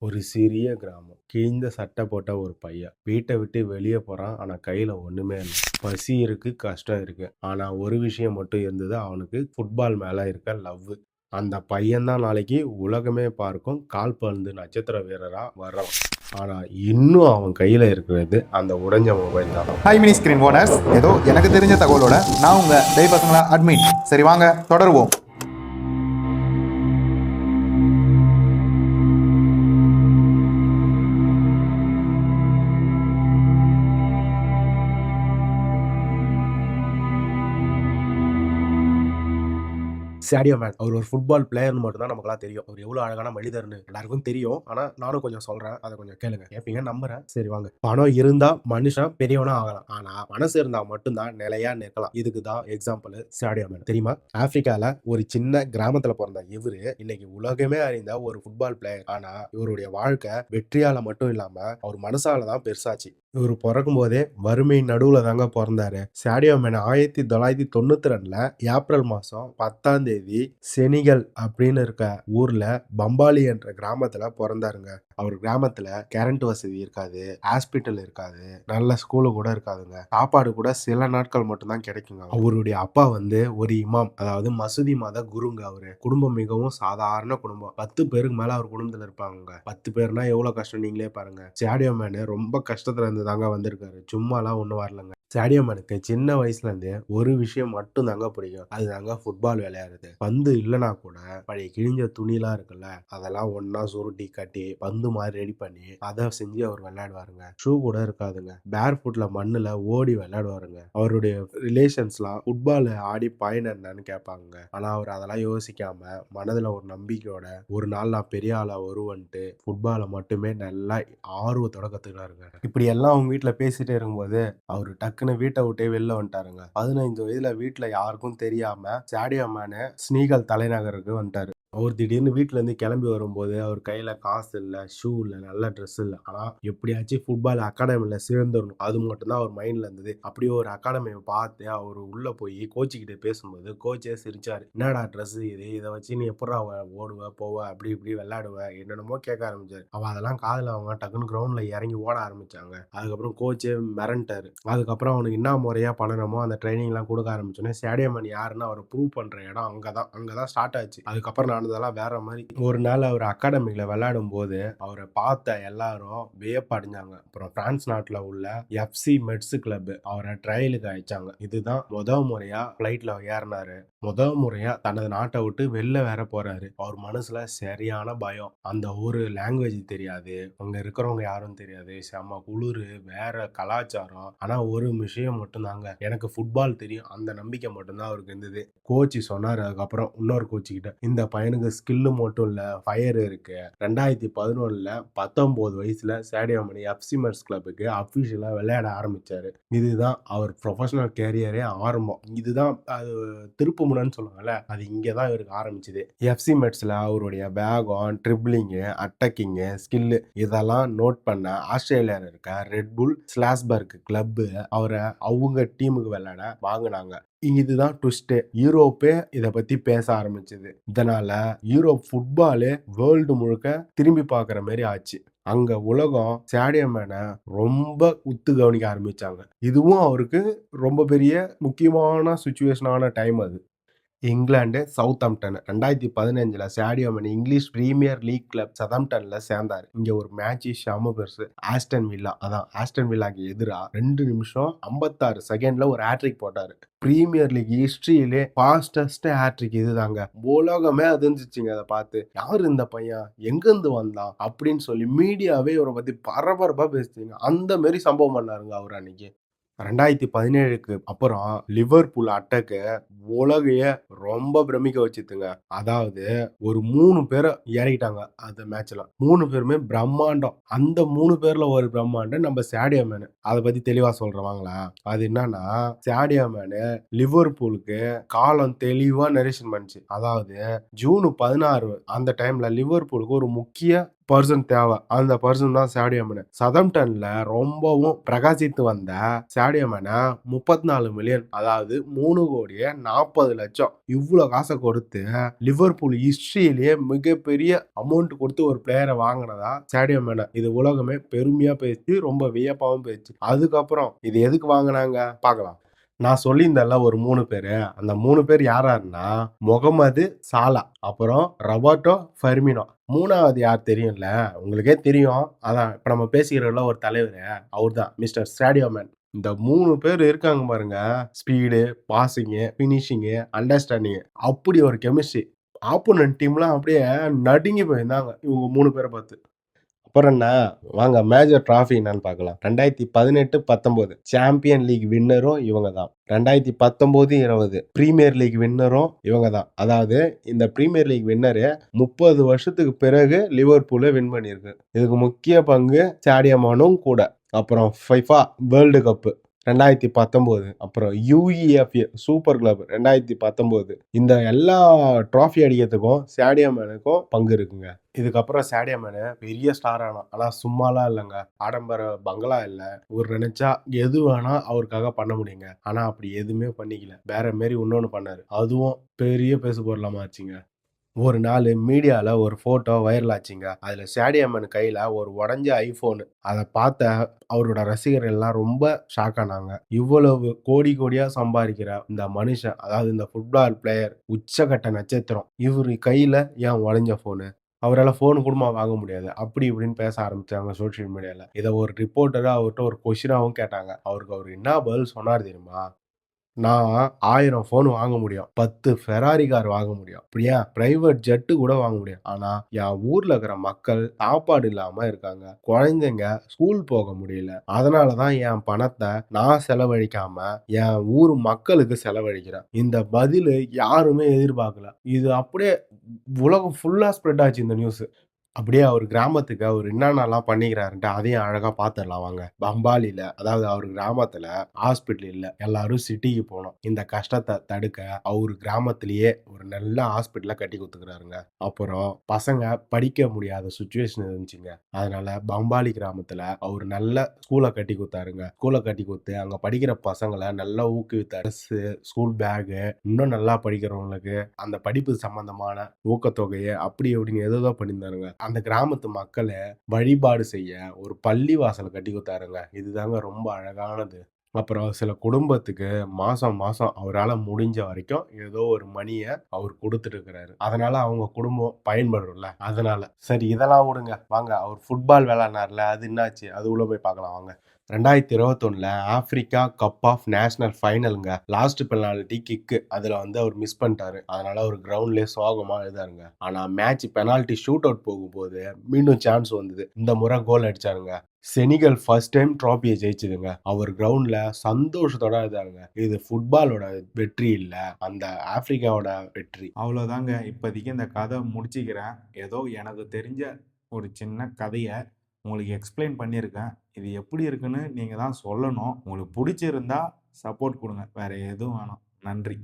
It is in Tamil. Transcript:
ஒரு சிறிய கிராமம். கிழிந்த சட்டை போட்ட ஒரு பையன். வீட்ட விட்டு வெளிய போறான். ஆனா கையில ஒண்ணுமே இல்ல. பசி இருக்கு, கஷ்டம் இருக்கு. ஆனா ஒரு விஷயம் மட்டும் இருந்தது. அவனுக்கு ஃபுட்பால் மேல இருக்க லவ்வு. அந்த பையன் தான் நாளைக்கு உலகமே பார்க்கும் கால்பந்து நட்சத்திர வீரரா வர்றவன். ஆனா இன்னும் அவன் கையில இருக்கிறது அந்த உடைஞ்ச மொபைல் தான். ஹை மினி ஸ்கிரீன் ஓனர்ஸ், ஏதோ எனக்கு தெரிஞ்ச தகவலோட நான் உங்க டெய் பசங்களா அட்மின். சரி வாங்க தொடருவோம். Sadio man. அவர் ஒரு ஃபுட்பால் பிளேயர்ன்னு மட்டும் தான் நமக்கெல்லாம் தெரியும். அவர் எவ்வளோ அழகான மனிதர்ன்னு எல்லாருக்கும் தெரியும். ஆனா நானும் கொஞ்சம் சொல்றேன். அத கொஞ்சம் கேளுங்க. கேட்பீங்கன்னு நம்புறேன். சரி வாங்க. பணம் இருந்தா மனுஷன் பெரியவனா ஆகலாம். ஆனா மனசு இருந்தா மட்டும் தான் நிலையா நிற்கலாம். இதுக்கு தான் எக்ஸாம்பிள் சாடியோ மேன். தெரியுமா? ஆப்பிரிக்கால ஒரு சின்ன கிராமத்துல பொறந்த இவரு இன்னைக்கு உலகமே அறிந்த ஒரு ஃபுட்பால் பிளேயர். ஆனா இவருடைய வாழ்க்கை வெற்றியால மட்டும் இல்லாம அவர் மனசால தான் பெருசாச்சு. இவரு பொறக்கும் போதே வறுமை நடுவுல தாங்க பொறந்தாரு. சாடியோ மேன் 1992ல ஏப்ரல் மாசம் 10ஆம் தேதி செனிகல் அப்படின்னு இருக்க ஊர்ல பம்பாலி என்ற கிராமத்துல பொறந்தாருங்க. அவர் கிராமத்துல கரண்ட் வசதி இருக்காது, ஹாஸ்பிட்டல் இருக்காது, நல்ல ஸ்கூலு கூட இருக்காதுங்க. சாப்பாடு கூட சில நாட்கள் மட்டும் தான் கிடைக்குங்க. அவருடைய அப்பா ஒரு இமாம், அதாவது மசூதி மத குருங்க. அவரு குடும்பம் மிகவும் சாதாரண குடும்பம். 10 பேருக்கு மேல அவர் குடும்பத்துல இருப்பாங்க. 10 பேர்னா எவ்வளவு கஷ்டம் நீங்களே பாருங்க. சாடியோ மேன் ரொம்ப கஷ்டத்துல இருந்து தாங்க வந்திருக்காரு. சும்மாலாம் ஒண்ணும் வரலங்க. சாடியோ மேனுக்கு சின்ன வயசுல இருந்தே ஒரு விஷயம் மட்டும் தாங்க பிடிக்கும். அதுதாங்க ஃபுட்பால் விளையாடுறது. பந்து இல்லனா கூட பழைய கிழிஞ்ச துணிலாம் இருக்குல்ல, அதெல்லாம் ஒண்ணா சுருட்டி கட்டி பந்து மாதிரி ரெடி பண்ணி அதை செஞ்சு அவர் விளையாடுவாருங்க. ஷூ கூட இருக்காதுங்க. பேர் ஃபுட்ல மண்ணுல ஓடி விளையாடுவாருங்க. அவருடைய ரிலேஷன்ஸ்லாம் ஃபுட்பால் ஆடி பயன் என்னன்னு கேட்பாங்க. ஆனா அவர் அதெல்லாம் யோசிக்காம மனதுல ஒரு நம்பிக்கையோட ஒரு நாள் நான் பெரிய ஆளா வருவன்ட்டு ஃபுட்பாலை மட்டுமே நல்லா ஆர்வத்தோட கத்துக்கிறாருங்க. இப்படி எல்லாம் அவங்க வீட்டுல பேசிட்டே இருக்கும்போது அவரு டக்குன்னு வீட்டை விட்டே வெளில வந்துட்டாருங்க. 15 வயதுல வீட்டுல யாருக்கும் தெரியாம சாடியோ மேனு ஸ்னீகல் தலைநகருக்கு வந்துட்டாரு. அவர் திடீர்னு வீட்டுல இருந்து கிளம்பி வரும்போது அவர் கையில காசு இல்ல, ஷூ இல்ல, நல்ல ட்ரெஸ் இல்ல. ஆனா எப்படியாச்சும் ஃபுட்பால் அகாடமில சேர்ந்துடணும், அது மட்டும் தான் அவர் மைண்ட்ல இருந்தது. அப்படியே ஒரு அகாடமியை பார்த்து அவர் உள்ள போய் கோச்சு கிட்ட பேசும்போது கோச்சே சிரிச்சாரு. என்னடா ட்ரெஸ் இது, இதை வச்சு நீ எப்படா ஓடுவ போவ அப்படி இப்படி விளையாடுவ என்னென்னமோ கேட்க ஆரம்பிச்சாரு. அவ அதெல்லாம் காதுல அவங்க டக்குன்னு கிரவுண்ட்ல இறங்கி ஓட ஆரம்பிச்சாங்க. அதுக்கப்புறம் கோச்சே மிரண்டாரு. அதுக்கப்புறம் அவனுக்கு என்ன முறையா பண்ணணுமோ அந்த ட்ரைனிங் எல்லாம் கொடுக்க ஆரம்பிச்சோன்னே சாடியோ மேன் யாருன்னு அவரை ப்ரூவ் பண்ற இடம் அங்கதான் ஸ்டார்ட் ஆச்சு. அதுக்கப்புறம் நடந்ததெல்லாம் வேற மாதிரி. ஒரு நாள் அவர் அகாடமில விளையாடும் போது அவரை பார்த்த எல்லாரும் வியப்படைஞ்சாங்க. அப்புறம் பிரான்ஸ் நாட்டுல உள்ள எஃப்சி மெட்ஸ் கிளப் அவரை ட்ரையலுக்கு அழைச்சாங்க. இதுதான் முறையா பிளைட்ல ஏறினாரு. முறையா தனது நாட்டை விட்டு வெளில வேற போறாரு. அவர் மனசுல சரியான பயம். அந்த ஒரு லாங்குவேஜ் தெரியாது, அங்க இருக்கிறவங்க யாரும் தெரியாது, செம்ம குளிரு, வேற கலாச்சாரம். ஆனா ஒரு விஷயம் மட்டும் தாங்க, எனக்கு ஃபுட்பால் தெரியும், அந்த நம்பிக்கை மட்டும்தான் அவருக்கு இருந்தது. கோச் சொன்னாரு அதுக்கப்புறம் இன்னொரு கோச் கிட்ட, இந்த பையனுக்கு ஸ்கில்லு மட்டும் இல்ல, ஃபயர் இருக்கு. 2011ல 19 வயசுல சாடியோ மேன் எஃப்சி மெட்ஸ் கிளப்புக்கு அபிஷியலா விளையாட ஆரம்பிச்சாரு. இதுதான் அவர் ப்ரொஃபஷனல் கேரியரே ஆரம்பம். இதுதான் அது திருப்பு முனைன்னு சொல்லுவாங்கல்ல, அது இங்கதான் இவருக்கு ஆரம்பிச்சது. எஃப்சி மெட்ஸ்ல அவருடைய வேகம், ட்ரிப்ளிங்கு, அட்டாக்கிங்கு, ஸ்கில்லு இதெல்லாம் நோட் பண்ண ஆஸ்திரேலியாவில் இருக்க ரெட் புல் ஸ்லாஸ்பர்க் கிளப் அவரை அவங்க டீமுக்கு விளையாட வாங்கினாங்க. இதுதான் ட்விஸ்ட். யூரோப்பே இத பத்தி பேச ஆரம்பிச்சது. இதனால யூரோப் ஃபுட்பாலே வேர்ல்டு முழுக்க திரும்பி பார்க்குற மாதிரி ஆச்சு. அங்க உலகம் சாடியோ மேனை ரொம்ப உத்து கவனிக்க ஆரம்பிச்சாங்க. இதுவும் அவருக்கு ரொம்ப பெரிய முக்கியமான சுச்சுவேஷனான டைம் அது. இங்கிலாந்து சவுத்தாம்ப்டன் 2015ல Sadio Mane English premier league club சதாம்ப்டன்ல சேர்ந்தாரு. இங்க ஒரு மேட்ச் செம பெருசு. ஆஸ்டன் வில்லாக்கு எதிரா 2 நிமிஷம் 56 செகண்ட்ல ஒரு ஹேட்ரிக் போட்டாரு. பிரீமியர் லீக் ஹிஸ்டரியிலே ஃபாஸ்டஸ்ட் ஹேட்ரிக் இதுதாங்க. உலகமே அதிர்ந்துச்சுங்க அதை பார்த்து. யாரு இந்த பையன், எங்க இருந்து வந்தான் அப்படின்னு சொல்லி மீடியாவே இவரை பத்தி பரபரப்பா பேசுறீங்க. அந்த மாதிரி சம்பவம் பண்ணாருங்க அவர் அன்னைக்கு. 2017க்கு அப்புறம் லிவர்பூல் அட்டாக்கு உலகையே ரொம்ப பிரமிக்க வச்சுதுங்க. அதாவது ஒரு 3 பேரை இறக்கிட்டாங்க அந்த மேட்ச்ல. 3 பேருமே பிரம்மாண்டம். அந்த 3 பேர்ல ஒரு பிரம்மாண்டம் நம்ம சாடியோ மேன். அதை பத்தி தெளிவா சொல்றேன் வாங்களா. அது என்னன்னா, சாடியோ மேன் லிவர்பூலுக்கு காலம் தெளிவா நரேஷன் பண்ணுச்சு. அதாவது ஜூன் 16 அந்த டைம்ல லிவர்பூலுக்கு ஒரு முக்கிய பர்சன் தேவை. அந்த பர்சன் தான் சாடியோ மேன். சதம்ப்டன்ல ரொம்பவும் பிரகாசித்து வந்த சாடியோ மேன 34 மில்லியன், அதாவது 3,40,00,000 இவ்ளோ காசை கொடுத்து லிவர்பூல் ஹிஸ்டரியிலேயே மிகப்பெரிய அமௌண்ட் கொடுத்து ஒரு பிளேயரை வாங்கினதா சாடியோ மேன. இது உலகமே பெருமையா பேசி ரொம்ப வியப்பாவும் பேச்சு. அதுக்கப்புறம் இது எதுக்கு வாங்கினாங்க பார்க்கலாம். நான் சொல்லியிருந்தேன்ல ஒரு 3 பேரு. அந்த 3 பேர் யாராருன்னா முகமது சாலா, அப்புறம் ரொபர்ட்டோ ஃபெர்மினோ. 3வது யார் தெரியும்ல? உங்களுக்கே தெரியும். அதான் இப்ப நம்ம பேசிக்கிறோம்ல ஒரு தலைவரு, அவர்தான் மிஸ்டர் சாடியோ மேன். இந்த 3 பேர் இருக்காங்க பாருங்க. ஸ்பீடு, பாசிங்கு, ஃபினிஷிங்கு, அண்டர்ஸ்டாண்டிங், அப்படி ஒரு கெமிஸ்ட்ரி. ஆப்போனன்ட் டீம்லாம் அப்படியே நடுங்கி போயிருந்தாங்க இவங்க 3 பேரை பார்த்து. அப்புறம் என்ன, வாங்க மேஜர் டிராஃபி என்னன்னு பார்க்கலாம். 2018-19 சாம்பியன் லீக் வின்னரும் இவங்க தான். 2019-20 பிரீமியர் லீக் வின்னரும் இவங்க தான். அதாவது இந்த பிரீமியர் லீக் வின்னரு 30 வருஷத்துக்கு பிறகு லிவர்பூலை வின் பண்ணியிருக்கு. இதுக்கு முக்கிய பங்கு சாடியோ மேனும் கூட. அப்புறம் FIFA வேர்ல்டு கப்பு 2019, அப்புறம் UEFA சூப்பர் கிளப் 2019. இந்த எல்லா ட்ராஃபி அடிக்கிறதுக்கும் சாடியோ மேனுக்கும் பங்கு இருக்குங்க. இதுக்கப்புறம் சாடியோ மேனு பெரிய ஸ்டார் ஆனான். ஆனா சும்மாலாம் இல்லைங்க. ஆடம்பர பங்களா இல்ல. இவர் நினைச்சா எது வேணா அவருக்காக பண்ண முடியுங்க. ஆனா அப்படி எதுவுமே பண்ணிக்கல. வேற மாரி இன்னொன்னு பண்ணாரு. அதுவும் பெரிய பேசு பொருளாமா ஆச்சுங்க. ஒரு நாள் மீடியால ஒரு போட்டோ வைரல் ஆச்சுங்க. அதுல சாடியோ மேன் கையில ஒரு உடைஞ்ச ஐபோன். அதை பார்த்த அவரோட ரசிகர்கள் எல்லாம் ரொம்ப ஷாக் ஆனாங்க. இவ்வளவு கோடி கோடியா சம்பாதிக்கிற இந்த மனுஷன், அதாவது இந்த ஃபுட்பால் பிளேயர், உச்சகட்ட நட்சத்திரம், இவரு கையில ஏன் உடைஞ்ச போனு? அவரால் ஃபோன் கூடமா வாங்க முடியாது. அப்படி இப்படின்னு பேச ஆரம்பிச்சாங்க சோசியல் மீடியால. இதை ஒரு ரிப்போர்ட்டரா அவர்கிட்ட ஒரு கொஸ்டினாவும் கேட்டாங்க. அவரு என்ன பதில் சொன்னார் தெரியுமா? நான் 1000 ஃபோன் வாங்க முடியும். 10 ஃபெராரி கார் வாங்க முடியும். அப்படியா பிரைவேட் ஜெட்டு கூட வாங்க முடியும். ஆனா என் ஊர்ல இருக்கிற மக்கள் சாப்பாடு இல்லாம இருக்காங்க. குழந்தைங்க ஸ்கூல் போக முடியல. அதனாலதான் என் பணத்தை நான் செலவழிக்காம என் ஊர் மக்களுக்கு செலவழிக்கிறேன். இந்த பதிலு யாருமே எதிர்பார்க்கல. இது அப்படியே உலகம் ஃபுல்லா ஸ்ப்ரெட் ஆச்சு இந்த நியூஸ். அப்படியே அவர் கிராமத்துக்கு அவர் என்னென்னலாம் பண்ணிக்கிறாருன்ட்டு அதையும் அழகா பார்த்துடலாம் வாங்க. பம்பாலில, அதாவது அவர் கிராமத்துல ஹாஸ்பிட்டல் இல்ல. எல்லாரும் சிட்டிக்கு போனோம். இந்த கஷ்டத்தை தடுக்க அவர் கிராமத்திலேயே ஒரு நல்ல ஹாஸ்பிட்டலை கட்டி கொடுத்துக்கிறாருங்க. அப்புறம் பசங்க படிக்க முடியாத சுச்சுவேஷன் இருந்துச்சுங்க. அதனால பம்பாலி கிராமத்துல அவர் நல்ல ஸ்கூலை கட்டி கொடுத்தாருங்க. ஸ்கூலை கட்டி கொடுத்து அங்க படிக்கிற பசங்களை நல்லா ஊக்குவித்தாரு. ஸ்கூல் பேகு, இன்னும் நல்லா படிக்கிறவங்களுக்கு அந்த படிப்பு சம்பந்தமான ஊக்கத்தொகையை அப்படி இப்படின்னு ஏதோ பண்ணியிருந்தாருங்க. அந்த கிராமத்து மக்களை வழிபாடு செய்ய ஒரு பள்ளி வாசல் கட்டி கொடுத்தாருங்க. இதுதாங்க ரொம்ப அழகானது. அப்புறம் சில குடும்பத்துக்கு மாசம் மாசம் அவரால் முடிஞ்ச வரைக்கும் ஏதோ ஒரு மணியை அவர் கொடுத்துட்டு இருக்கிறாரு. அதனால அவங்க குடும்பம் பயன்படும்ல. அதனால சரி, இதெல்லாம் விடுங்க. வாங்க, அவர் ஃபுட்பால் விளையாடினார்ல, அது என்னாச்சு? அது உள்ள போய் பார்க்கலாம் வாங்க. 2021 ஆப்பிரிக்கா கப் ஆஃப் நேஷனல் ஃபைனலுங்க. லாஸ்ட் பெனால்டி கிக்கு, அதுல அவர் மிஸ் பண்ணிட்டாரு. அதனால அவர் கிரவுண்ட்லயே சோகமா எழுதாருங்க. ஆனா மேட்ச் பெனால்டி ஷூட் அவுட் போகும்போது மீண்டும் சான்ஸ் வந்தது. இந்த முறை கோல் அடிச்சாருங்க. செனிகல் ஃபர்ஸ்ட் டைம் ட்ராபியை ஜெயிச்சதுங்க. அவர் கிரவுண்ட்ல சந்தோஷத்தோட எழுதாருங்க. இது ஃபுட்பாலோட வெற்றி இல்ல, அந்த ஆப்பிரிக்காவோட வெற்றி. அவ்வளோதாங்க. இப்போதைக்கு இந்த கதை முடிச்சுக்கிறேன். ஏதோ எனக்கு தெரிஞ்ச ஒரு சின்ன கதையை உங்களுக்கு எக்ஸ்பிளைன் பண்ணியிருக்கேன். இது எப்படி இருக்குன்னு நீங்கள் தான் சொல்லணும். உங்களுக்கு பிடிச்சிருந்தா சப்போர்ட் கொடுங்க. வேறு எதுவும் வேணாம். நன்றி.